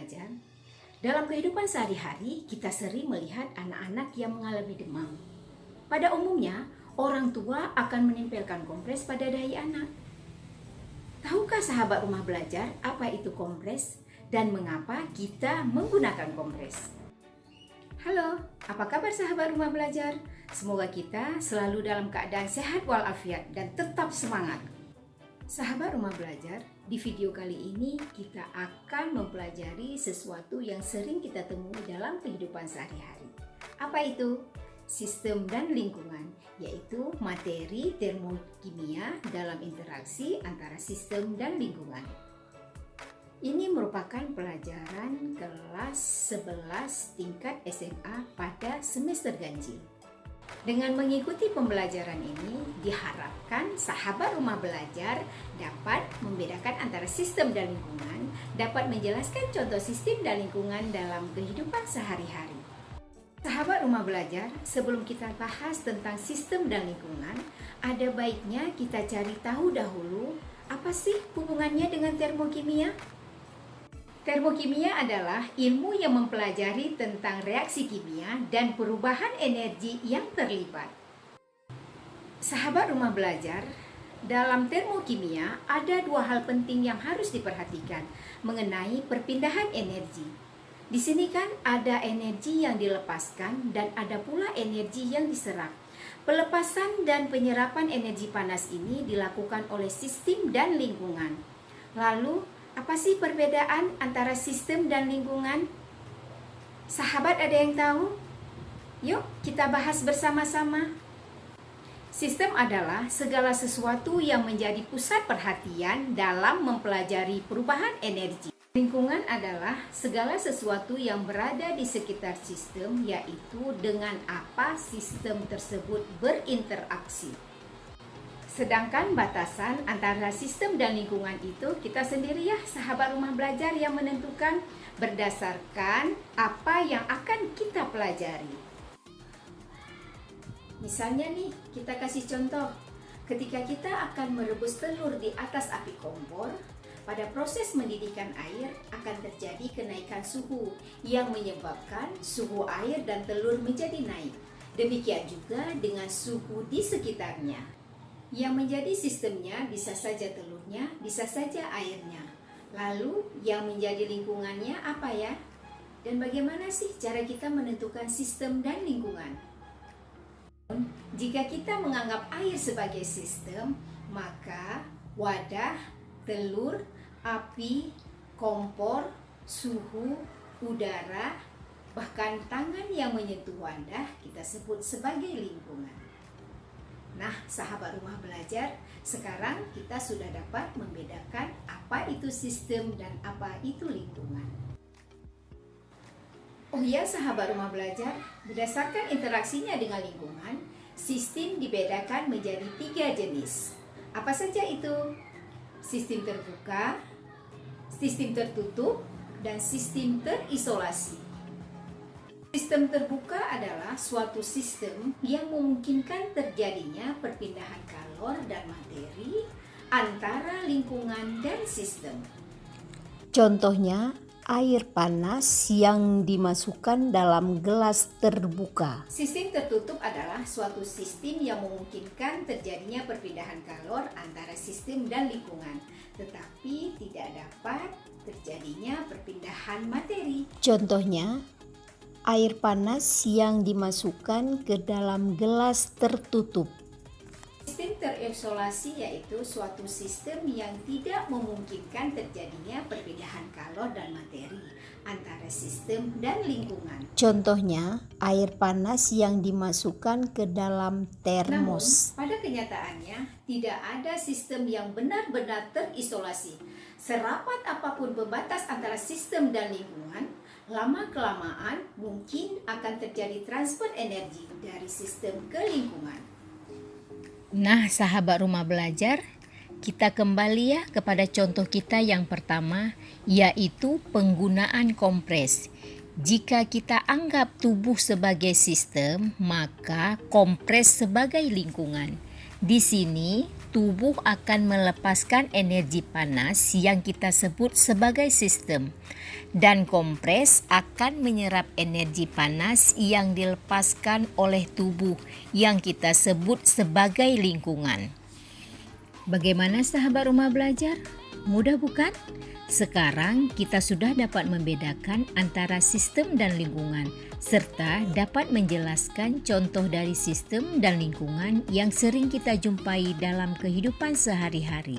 belajar, dalam kehidupan sehari-hari kita sering melihat anak-anak yang mengalami demam. Pada umumnya, orang tua akan menempelkan kompres pada dahi anak. Tahukah sahabat rumah belajar apa itu kompres dan mengapa kita menggunakan kompres? Halo, apa kabar sahabat rumah belajar? Semoga kita selalu dalam keadaan sehat walafiat dan tetap semangat. Sahabat rumah belajar, di video kali ini kita akan mempelajari sesuatu yang sering kita temui dalam kehidupan sehari-hari. Apa itu? Sistem dan lingkungan, yaitu materi termokimia dalam interaksi antara sistem dan lingkungan. Ini merupakan pelajaran kelas 11 tingkat SMA pada semester ganjil. Dengan mengikuti pembelajaran ini, diharapkan sahabat rumah belajar dapat membedakan antara sistem dan lingkungan, dapat menjelaskan contoh sistem dan lingkungan dalam kehidupan sehari-hari. Sahabat rumah belajar, sebelum kita bahas tentang sistem dan lingkungan, ada baiknya kita cari tahu dahulu apa sih hubungannya dengan termokimia? Termokimia adalah ilmu yang mempelajari tentang reaksi kimia dan perubahan energi yang terlibat. Sahabat rumah belajar, dalam termokimia ada dua hal penting yang harus diperhatikan mengenai perpindahan energi. Di sini kan ada energi yang dilepaskan dan ada pula energi yang diserap. Pelepasan dan penyerapan energi panas ini dilakukan oleh sistem dan lingkungan. Lalu, apa sih perbedaan antara sistem dan lingkungan? Sahabat ada yang tahu? Yuk kita bahas bersama-sama. Sistem adalah segala sesuatu yang menjadi pusat perhatian dalam mempelajari perubahan energi. Lingkungan adalah segala sesuatu yang berada di sekitar sistem, yaitu dengan apa sistem tersebut berinteraksi. Sedangkan batasan antara sistem dan lingkungan itu kita sendiri ya sahabat rumah belajar yang menentukan berdasarkan apa yang akan kita pelajari. Misalnya nih, kita kasih contoh. Ketika kita akan merebus telur di atas api kompor, pada proses mendidihkan air akan terjadi kenaikan suhu yang menyebabkan suhu air dan telur menjadi naik. Demikian juga dengan suhu di sekitarnya. Yang menjadi sistemnya bisa saja telurnya, bisa saja airnya. Lalu yang menjadi lingkungannya apa ya? Dan bagaimana sih cara kita menentukan sistem dan lingkungan? Jika kita menganggap air sebagai sistem, maka wadah, telur, api, kompor, suhu, udara, bahkan tangan yang menyentuh wadah kita sebut sebagai lingkungan. Nah, sahabat rumah belajar, sekarang kita sudah dapat membedakan apa itu sistem dan apa itu lingkungan. Oh ya, sahabat rumah belajar, berdasarkan interaksinya dengan lingkungan, sistem dibedakan menjadi 3 jenis. Apa saja itu? Sistem terbuka, sistem tertutup, dan sistem terisolasi. Sistem terbuka adalah suatu sistem yang memungkinkan terjadinya perpindahan kalor dan materi antara lingkungan dan sistem. Contohnya, air panas yang dimasukkan dalam gelas terbuka. Sistem tertutup adalah suatu sistem yang memungkinkan terjadinya perpindahan kalor antara sistem dan lingkungan, tetapi tidak dapat terjadinya perpindahan materi. Contohnya, air panas yang dimasukkan ke dalam gelas tertutup. Sistem terisolasi yaitu suatu sistem yang tidak memungkinkan terjadinya perpindahan kalor dan materi antara sistem dan lingkungan. Contohnya, air panas yang dimasukkan ke dalam termos. Namun, pada kenyataannya tidak ada sistem yang benar-benar terisolasi. Serapat apapun pembatas antara sistem dan lingkungan, lama-kelamaan mungkin akan terjadi transfer energi dari sistem ke lingkungan. Nah, sahabat rumah belajar, kita kembali ya kepada contoh kita yang pertama, yaitu penggunaan kompres. Jika kita anggap tubuh sebagai sistem, maka kompres sebagai lingkungan. Di sini, tubuh akan melepaskan energi panas yang kita sebut sebagai sistem, dan kompres akan menyerap energi panas yang dilepaskan oleh tubuh yang kita sebut sebagai lingkungan. Bagaimana sahabat rumah belajar? Mudah bukan? Sekarang kita sudah dapat membedakan antara sistem dan lingkungan, serta dapat menjelaskan contoh dari sistem dan lingkungan yang sering kita jumpai dalam kehidupan sehari-hari.